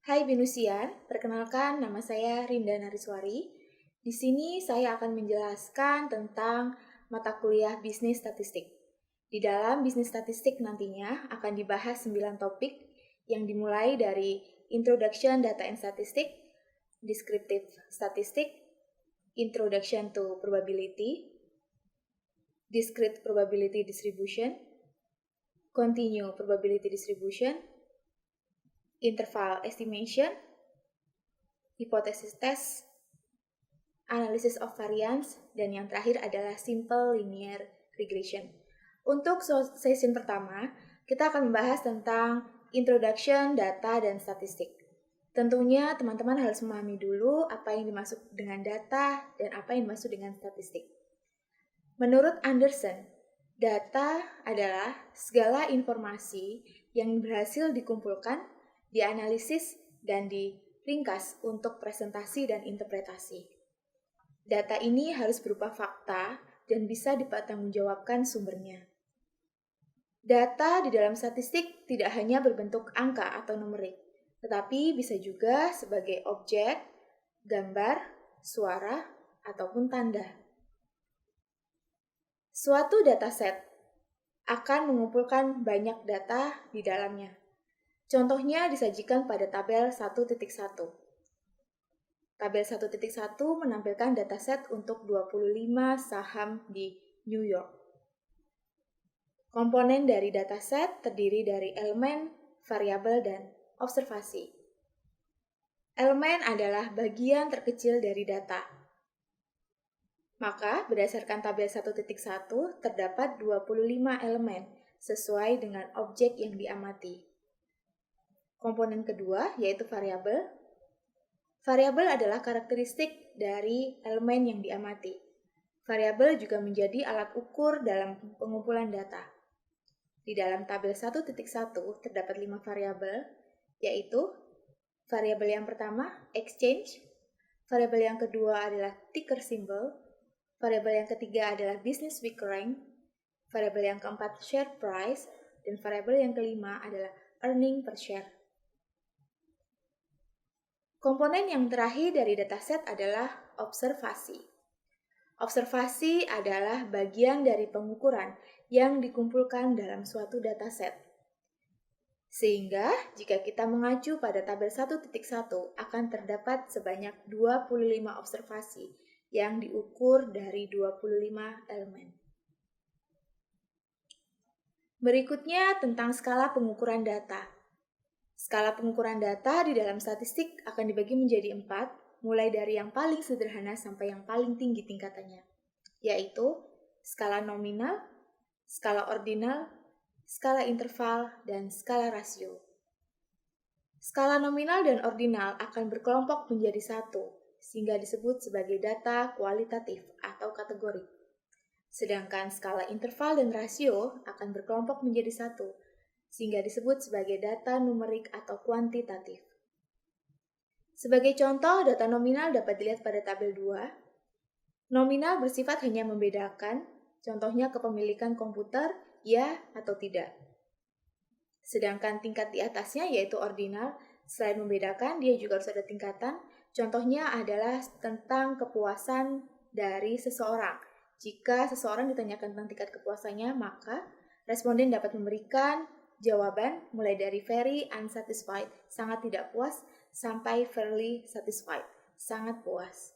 Hai Binusian, perkenalkan nama saya Rinda Nariswari. Di sini saya akan menjelaskan tentang mata kuliah bisnis statistik. Di dalam bisnis statistik nantinya akan dibahas 9 topik yang dimulai dari Introduction Data and Statistics, Descriptive Statistics, Introduction to Probability, Discrete Probability Distribution, Continue Probability Distribution, Interval Estimation, Hypothesis Test, Analysis of Variance, dan yang terakhir adalah Simple Linear Regression. Untuk session pertama, kita akan membahas tentang Introduction, Data, dan Statistik. Tentunya teman-teman harus memahami dulu apa yang dimaksud dengan data dan apa yang dimaksud dengan statistik. Menurut Anderson, data adalah segala informasi yang berhasil dikumpulkan, dianalisis, dan diringkas untuk presentasi dan interpretasi. Data ini harus berupa fakta dan bisa dipertanggungjawabkan sumbernya. Data di dalam statistik tidak hanya berbentuk angka atau numerik, tetapi bisa juga sebagai objek, gambar, suara, ataupun tanda. Suatu dataset akan mengumpulkan banyak data di dalamnya. Contohnya disajikan pada tabel 1.1. Tabel 1.1 menampilkan dataset untuk 25 saham di New York. Komponen dari dataset terdiri dari elemen, variabel, dan observasi. Elemen adalah bagian terkecil dari data. Maka, berdasarkan tabel 1.1, terdapat 25 elemen sesuai dengan objek yang diamati. Komponen kedua, yaitu variabel. Variabel adalah karakteristik dari elemen yang diamati. Variabel juga menjadi alat ukur dalam pengumpulan data. Di dalam tabel 1.1 terdapat 5 variabel, yaitu variabel yang pertama, exchange, variabel yang kedua adalah ticker symbol, variabel yang ketiga adalah business week rank, variabel yang keempat share price, dan variabel yang kelima adalah earning per share. Komponen yang terakhir dari dataset adalah observasi. Observasi adalah bagian dari pengukuran yang dikumpulkan dalam suatu dataset. Sehingga, jika kita mengacu pada tabel 1.1, akan terdapat sebanyak 25 observasi yang diukur dari 25 elemen. Berikutnya tentang skala pengukuran data. Skala pengukuran data di dalam statistik akan dibagi menjadi 4, mulai dari yang paling sederhana sampai yang paling tinggi tingkatannya, yaitu skala nominal, skala ordinal, skala interval, dan skala rasio. Skala nominal dan ordinal akan berkelompok menjadi satu, sehingga disebut sebagai data kualitatif atau kategori. Sedangkan skala interval dan rasio akan berkelompok menjadi satu, sehingga disebut sebagai data numerik atau kuantitatif. Sebagai contoh, data nominal dapat dilihat pada tabel 2. Nominal bersifat hanya membedakan, contohnya kepemilikan komputer, ya atau tidak. Sedangkan tingkat di atasnya yaitu ordinal, selain membedakan, dia juga harus ada tingkatan. Contohnya adalah tentang kepuasan dari seseorang. Jika seseorang ditanyakan tentang tingkat kepuasannya, maka responden dapat memberikan jawaban mulai dari very unsatisfied, sangat tidak puas, sampai fairly satisfied, sangat puas.